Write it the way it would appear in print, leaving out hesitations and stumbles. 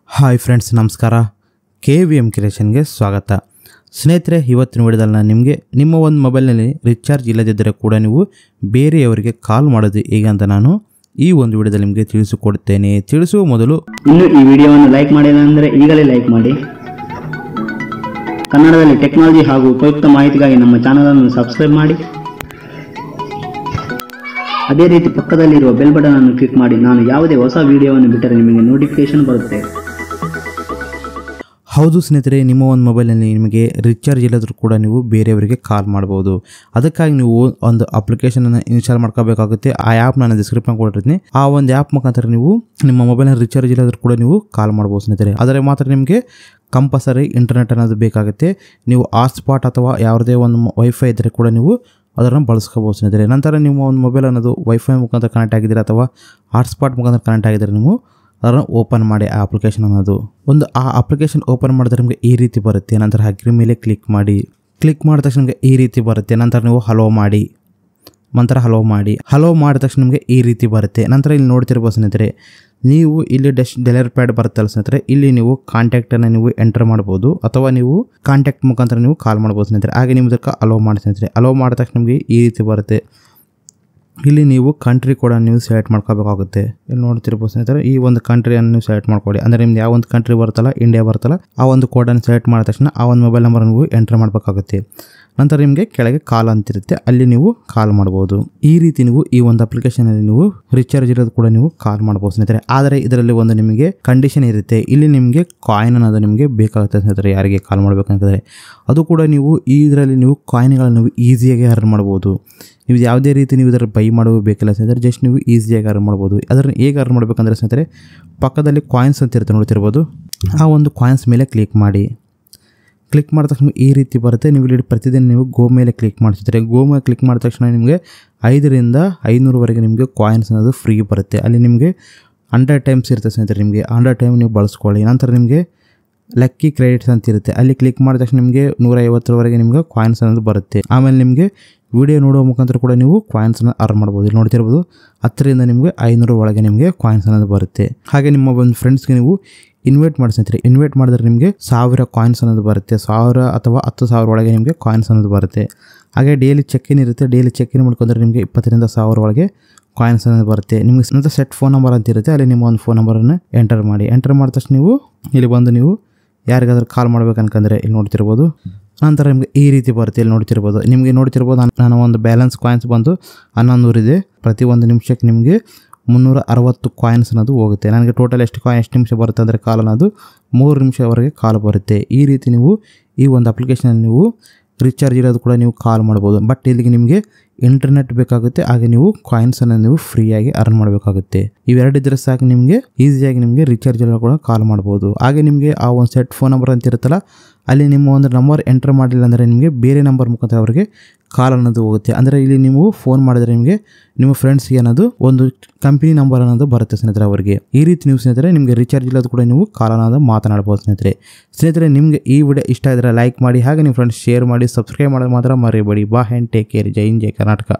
Hi friends, ನಮಸ್ಕಾರ. KVM ಕ್ರಿಯೇಷನ್ಗೆ ಸ್ವಾಗತ. ಸ್ನೇಹಿತರೆ, ಇವತ್ತಿನ ವಿಡಿಯೋದಲ್ಲಿ ನಾನು ನಿಮಗೆ ನಿಮ್ಮ ಒಂದು ಮೊಬೈಲ್ನಲ್ಲಿ ರಿಚಾರ್ಜ್ ಇಲ್ಲದಿದ್ದರೆ ಕೂಡ ನೀವು ಬೇರೆಯವರಿಗೆ ಕಾಲ್ ಮಾಡೋದು ಹೇಗೆ ಅಂತ ನಾನು ಈ ಒಂದು ವಿಡಿಯೋದಲ್ಲಿ ನಿಮಗೆ ತಿಳಿಸಿಕೊಡುತ್ತೇನೆ. ತಿಳಿಸುವ ಮೊದಲು ಇನ್ನು ಈ ವಿಡಿಯೋವನ್ನು ಲೈಕ್ ಮಾಡಿಲ್ಲ ಅಂದರೆ ಈಗಲೇ ಲೈಕ್ ಮಾಡಿ. ಕನ್ನಡದಲ್ಲಿ ಟೆಕ್ನಾಲಜಿ ಹಾಗೂ ಉಪಯುಕ್ತ ಮಾಹಿತಿಗಾಗಿ ನಮ್ಮ ಚಾನಲ್ ಅನ್ನು ಸಬ್ಸ್ಕ್ರೈಬ್ ಮಾಡಿ. ಅದೇ ರೀತಿ ಪಕ್ಕದಲ್ಲಿರುವ ಬೆಲ್ ಬಟನ್ ಅನ್ನು ಕ್ಲಿಕ್ ಮಾಡಿ. ನಾನು ಯಾವುದೇ ಹೊಸ ವಿಡಿಯೋವನ್ನು ಬಿಟ್ಟರೆ ನಿಮಗೆ ನೋಟಿಫಿಕೇಶನ್ ಬರುತ್ತೆ. ಹೌದು ಸ್ನೇಹಿತರೆ, ನಿಮ್ಮ ಒಂದು ಮೊಬೈಲ್ನಲ್ಲಿ ನಿಮಗೆ ರಿಚಾರ್ಜ್ ಇಲ್ಲದರೂ ಕೂಡ ನೀವು ಬೇರೆಯವರಿಗೆ ಕಾಲ್ ಮಾಡ್ಬೋದು. ಅದಕ್ಕಾಗಿ ನೀವು ಒಂದು ಅಪ್ಲಿಕೇಶನನ್ನು ಇನ್ಸ್ಟಾಲ್ ಮಾಡ್ಕೋಬೇಕಾಗುತ್ತೆ. ಆ ಆ್ಯಪ್ ನಾನು ಡಿಸ್ಕ್ರಿಪ್ಷನ್ ಕೊಟ್ಟಿರ್ತೀನಿ. ಆ ಒಂದು ಆ್ಯಪ್ ಮುಖಾಂತರ ನೀವು ನಿಮ್ಮ ಮೊಬೈಲ್ನಲ್ಲಿ ರಿಚಾರ್ಜ್ ಇಲ್ಲದರೂ ಕೂಡ ನೀವು ಕಾಲ್ ಮಾಡ್ಬೋದು ಸ್ನೇಹಿತರೆ. ಆದರೆ ಮಾತ್ರ ನಿಮಗೆ ಕಂಪಲ್ಸರಿ ಇಂಟರ್ನೆಟ್ ಅನ್ನೋದು ಬೇಕಾಗುತ್ತೆ. ನೀವು ಹಾಟ್ಸ್ಪಾಟ್ ಅಥವಾ ಯಾವುದೇ ಒಂದು ವೈಫೈ ಇದ್ದರೆ ಕೂಡ ನೀವು ಅದನ್ನು ಬಳಸ್ಕೋಬೋದು ಸ್ನೇಹಿತರೆ. ನಂತರ ನಿಮ್ಮ ಒಂದು ಮೊಬೈಲ್ ಅನ್ನೋದು ವೈಫೈ ಮುಖಾಂತರ ಕನೆಕ್ಟ್ ಆಗಿದ್ದರೆ ಅಥವಾ ಹಾಟ್ಸ್ಪಾಟ್ ಮುಖಾಂತರ ಕನೆಕ್ಟ್ ಆಗಿದ್ದರೆ ನೀವು ಅದನ್ನು ಓಪನ್ ಮಾಡಿ. ಆ ಅಪ್ಲಿಕೇಶನ್ ಅನ್ನೋದು ಆ ಅಪ್ಲಿಕೇಶನ್ ಓಪನ್ ಮಾಡಿದ್ರೆ ನಿಮಗೆ ಈ ರೀತಿ ಬರುತ್ತೆ. ನಂತರ ಅಗ್ರಿ ಮೇಲೆ ಕ್ಲಿಕ್ ಮಾಡಿ. ಕ್ಲಿಕ್ ಮಾಡಿದ ತಕ್ಷಣ ನಿಮಗೆ ಈ ರೀತಿ ಬರುತ್ತೆ. ನಂತರ ನೀವು ಹಲೋ ಮಾಡಿ. ಹಲೋ ಮಾಡಿದ ತಕ್ಷಣ ನಿಮಗೆ ಈ ರೀತಿ ಬರುತ್ತೆ. ನಂತರ ಇಲ್ಲಿ ನೋಡ್ತಿರ್ಬೋದು ಸ್ನೇಹಿತರೆ, ನೀವು ಇಲ್ಲಿ ಡೆಲಿವರಿ ಪ್ಯಾಡ್ ಬರುತ್ತಲ್ಲ ಸ್ನೇಹಿತರೆ, ಇಲ್ಲಿ ನೀವು ಕಾಂಟ್ಯಾಕ್ಟನ್ನು ನೀವು ಎಂಟರ್ ಮಾಡ್ಬೋದು ಅಥವಾ ನೀವು ಕಾಂಟ್ಯಾಕ್ಟ್ ಮುಖಾಂತರ ನೀವು ಕಾಲ್ ಮಾಡ್ಬೋದು ಸ್ನೇಹಿತರೆ. ಹಾಗೆ ನೀವು ಇದಕ್ಕೆ ಅಲೋ ಮಾಡಿ ಸ್ನೇಹಿತರೆ. ಅಲೋ ಮಾಡಿದ ತಕ್ಷಣ ನಿಮಗೆ ಈ ರೀತಿ ಬರುತ್ತೆ. ಇಲ್ಲಿ ನೀವು ಕಂಟ್ರಿ ಕೂಡ ನೀವು ಸೆಲೆಕ್ಟ್ ಮಾಡ್ಕೋಬೇಕಾಗುತ್ತೆ. ಇಲ್ಲಿ ನೋಡ್ತಿರ್ಬೋದು ಸ್ನೇಹಿತರೆ, ಈ ಒಂದು ಕಂಟ್ರಿಯನ್ನು ನೀವು ಸೆಲೆಕ್ಟ್ ಮಾಡ್ಕೊಳ್ಳಿ. ಅಂದರೆ ನಿಮ್ದು ಯಾವ ಒಂದು ಕಂಟ್ರಿ ಬರುತ್ತಲ್ಲ, ಇಂಡಿಯಾ ಬರುತ್ತಲ್ಲ, ಆ ಒಂದು ಕೋಡನ್ನು ಸೆಲೆಕ್ಟ್ ಮಾಡಿದ ತಕ್ಷಣ ಆ ಒಂದು ಮೊಬೈಲ್ ನಂಬರ್ ನೀವು ಎಂಟರ್ ಮಾಡಬೇಕಾಗುತ್ತೆ. ನಂತರ ನಿಮಗೆ ಕೆಳಗೆ ಕಾಲ್ ಅಂತಿರುತ್ತೆ, ಅಲ್ಲಿ ನೀವು ಕಾಲ್ ಮಾಡ್ಬೋದು. ಈ ರೀತಿ ನೀವು ಈ ಒಂದು ಅಪ್ಲಿಕೇಶನಲ್ಲಿ ನೀವು ರಿಚಾರ್ಜ್ ಇರೋದು ಕೂಡ ನೀವು ಕಾಲ್ ಮಾಡ್ಬೋದು ಸ್ನೇಹಿತರೆ. ಆದರೆ ಇದರಲ್ಲಿ ಒಂದು ನಿಮಗೆ ಕಂಡೀಷನ್ ಇರುತ್ತೆ. ಇಲ್ಲಿ ನಿಮಗೆ ಕಾಯಿನ್ ಅನ್ನೋದು ನಿಮಗೆ ಬೇಕಾಗುತ್ತೆ ಸ್ನೇಹಿತರೆ. ಯಾರಿಗೆ ಕಾಲ್ ಮಾಡಬೇಕಂತಂದರೆ ಅದು ಕೂಡ ನೀವು ಇದರಲ್ಲಿ ನೀವು ಕಾಯಿನ್ಗಳನ್ನು ನೀವು ಈಸಿಯಾಗಿ ಅರ್ನ್ ಮಾಡ್ಬೋದು. ನೀವು ಯಾವುದೇ ರೀತಿ ನೀವು ಇದರಲ್ಲಿ ಬೈ ಮಾಡೋದು ಬೇಕಿಲ್ಲ ಸ್ನೇಹಿತರೆ. ಜಸ್ಟ್ ನೀವು ಈಸಿಯಾಗಿ ಅರ್ನ್ ಮಾಡ್ಬೋದು. ಅದನ್ನು ಹೇಗೆ ಅರ್ನ್ ಮಾಡಬೇಕಂದ್ರೆ ಸ್ನೇಹಿತರೆ, ಪಕ್ಕದಲ್ಲಿ ಕಾಯಿನ್ಸ್ ಅಂತ ಇರುತ್ತೆ ನೋಡ್ತಿರ್ಬೋದು. ಆ ಒಂದು ಕಾಯಿನ್ಸ್ ಮೇಲೆ ಕ್ಲಿಕ್ ಮಾಡಿ. ಕ್ಲಿಕ್ ಮಾಡಿದ ತಕ್ಷಣ ಈ ರೀತಿ ಬರುತ್ತೆ. ನೀವು ಇಲ್ಲಿ ಪ್ರತಿದಿನ ನೀವು ಗೋ ಮೇಲೆ ಕ್ಲಿಕ್ ಮಾಡ್ತಿದ್ರೆ, ಗೋ ಮೇಲೆ ಕ್ಲಿಕ್ ಮಾಡಿದ ತಕ್ಷಣ ನಿಮಗೆ 5ರಿಂದ 500ವರೆಗೆ ನಿಮಗೆ ಕಾಯಿನ್ಸ್ ಅನ್ನೋದು ಫ್ರೀ ಬರುತ್ತೆ. ಅಲ್ಲಿ ನಿಮಗೆ 100 ಟೈಮ್ಸ್ ಇರುತ್ತೆ ಸ್ನೇಹಿತರೆ. ನಿಮಗೆ 100 ಟೈಮ್ ನೀವು ಬಳಸ್ಕೊಳ್ಳಿ. ನಂತರ ನಿಮಗೆ ಲಕ್ಕಿ ಕ್ರೆಡಿಟ್ಸ್ ಅಂತ ಇರುತ್ತೆ. ಅಲ್ಲಿ ಕ್ಲಿಕ್ ಮಾಡಿದ ತಕ್ಷಣ ನಿಮಗೆ 150ವರೆಗೆ ನಿಮಗೆ ಕಾಯಿನ್ಸ್ ಅನ್ನೋದು ಬರುತ್ತೆ. ಆಮೇಲೆ ನಿಮಗೆ ವಿಡಿಯೋ ನೋಡುವ ಮುಖಾಂತರ ಕೂಡ ನೀವು ಕಾಯಿನ್ಸನ್ನು ಅರ್ನ್ ಮಾಡ್ಬೋದು. ಇಲ್ಲಿ ನೋಡ್ತಿರ್ಬೋದು, 10ರಿಂದ ನಿಮಗೆ 500 ಒಳಗೆ ನಿಮಗೆ ಕಾಯಿನ್ಸ್ ಅನ್ನೋದು ಬರುತ್ತೆ. ಹಾಗೆ ನಿಮ್ಮ ಒಂದು ಫ್ರೆಂಡ್ಸ್ಗೆ ನೀವು ಇನ್ವೈಟ್ ಮಾಡಿ ಸ್ನೇಹಿತರೆ. ಇನ್ವೈಟ್ ಮಾಡಿದ್ರೆ ನಿಮಗೆ 1000 ಕಾಯಿನ್ಸ್ ಅನ್ನೋದು ಬರುತ್ತೆ. 1000 ಅಥವಾ 10,000 ಒಳಗೆ ನಿಮಗೆ ಕಾಯಿನ್ಸ್ ಅನ್ನೋದು ಬರುತ್ತೆ. ಹಾಗೆ ಡೈಲಿ ಚೆಕ್ ಇನ್ ಇರುತ್ತೆ. ಡೈಲಿ ಚೆಕ್ ಇನ್ ಮಾಡ್ಕೊಂಡ್ರೆ ನಿಮಗೆ 20ರಿಂದ 1000 ಒಳಗೆ ಕಾಯಿನ್ಸ್ ಅನ್ನೋದು ಬರುತ್ತೆ. ನಿಮಗೆ ನಂತರ ಸೆಟ್ ಫೋನ್ ನಂಬರ್ ಅಂತ ಇರುತ್ತೆ. ಅಲ್ಲಿ ನಿಮ್ಮ ಒಂದು ಫೋನ್ ನಂಬರನ್ನು ಎಂಟರ್ ಮಾಡಿ. ಎಂಟರ್ ಮಾಡಿದ ತಕ್ಷಣ ನೀವು ಇಲ್ಲಿ ಬಂದು ನೀವು ಯಾರಿಗಾದ್ರೂ ಕಾಲ್ ಮಾಡ್ಬೇಕು ಅನ್ಕಂದ್ರೆ ಇಲ್ಲಿ ನೋಡ್ತಿರ್ಬೋದು. ನಂತರ ನಿಮಗೆ ಈ ರೀತಿ ಬರುತ್ತೆ. ಇಲ್ಲಿ ನೋಡ್ತಿರ್ಬೋದು, ನಿಮಗೆ ನೋಡ್ತಿರ್ಬೋದು ನಾನು ಒಂದು ಬ್ಯಾಲೆನ್ಸ್ ಕಾಯಿನ್ಸ್ ಬಂದು 1100 ಇದೆ. ಪ್ರತಿ ಒಂದು ನಿಮಿಷಕ್ಕೆ ನಿಮಗೆ 360 ಕಾಯಿನ್ಸ್ ಅನ್ನೋದು ಹೋಗುತ್ತೆ. ನನಗೆ ಟೋಟಲ್ ಎಷ್ಟು ನಿಮಿಷ ಬರುತ್ತೆ ಅಂದರೆ ಕಾಲ್ ಅನ್ನೋದು 3 ನಿಮಿಷವರೆಗೆ ಕಾಲ್ ಬರುತ್ತೆ. ಈ ರೀತಿ ನೀವು ಈ ಒಂದು ಅಪ್ಲಿಕೇಶನಲ್ಲಿ ನೀವು ರಿಚಾರ್ಜ್ ಇರೋದು ಕೂಡ ನೀವು ಕಾಲ್ ಮಾಡ್ಬೋದು. ಬಟ್ ಇಲ್ಲಿಗೆ ನಿಮಗೆ ಇಂಟರ್ನೆಟ್ ಬೇಕಾಗುತ್ತೆ. ಹಾಗೆ ನೀವು ಕಾಯಿನ್ಸನ್ನು ನೀವು ಫ್ರೀಯಾಗಿ ಅರ್ನ್ ಮಾಡಬೇಕಾಗುತ್ತೆ. ಇವೆರಡಿದ್ರೆ ಸಾಕು, ನಿಮಗೆ ಈಸಿಯಾಗಿ ನಿಮಗೆ ರಿಚಾರ್ಜ್ ಎಲ್ಲ ಕೂಡ ಕಾಲ್ ಮಾಡ್ಬೋದು. ಹಾಗೆ ನಿಮಗೆ ಆ ಒಂದು ಸೆಟ್ ಫೋನ್ ನಂಬರ್ ಅಂತ ಇರುತ್ತಲ್ಲ, ಅಲ್ಲಿ ನಿಮ್ಮ ಒಂದು ನಂಬರ್ ಎಂಟರ್ ಮಾಡಿಲ್ಲ ಅಂದರೆ ನಿಮಗೆ ಬೇರೆ ನಂಬರ್ ಮುಖಾಂತರ ಅವರಿಗೆ ಕಾಲ್ ಅನ್ನೋದು ಹೋಗುತ್ತೆ. ಅಂದರೆ ಇಲ್ಲಿ ನೀವು ಫೋನ್ ಮಾಡಿದ್ರೆ ನಿಮಗೆ ನಿಮ್ಮ ಫ್ರೆಂಡ್ಸ್ಗೆ ಅನ್ನೋದು ಒಂದು ಕಂಪನಿ ನಂಬರ್ ಅನ್ನೋದು ಬರುತ್ತೆ ಸ್ನೇಹಿತರೆ ಅವರಿಗೆ. ಈ ರೀತಿ ನೀವು ಸ್ನೇಹಿತರೆ ನಿಮಗೆ ರಿಚಾರ್ಜ್ ಇಲ್ಲದ ಕೂಡ ನೀವು ಕಾಲ್ ಅನ್ನೋದು ಮಾತನಾಡ್ಬೋದು ಸ್ನೇಹಿತರೆ. ನಿಮಗೆ ಈ ವಿಡಿಯೋ ಇಷ್ಟ ಇದ್ದರೆ ಲೈಕ್ ಮಾಡಿ. ಹಾಗೆ ನಿಮ್ಮ ಫ್ರೆಂಡ್ಸ್ ಶೇರ್ ಮಾಡಿ. ಸಬ್ಸ್ಕ್ರೈಬ್ ಮಾಡೋದು ಮಾತ್ರ ಮರಿಬೇಡಿ. ಬಾ ಹ್ಯಾಂಡ್ ಟೇಕ್ ಕೇರ್. ಜೈ ಹಿಂದ್, ಜೈ ಕರ್ನಾಟಕ.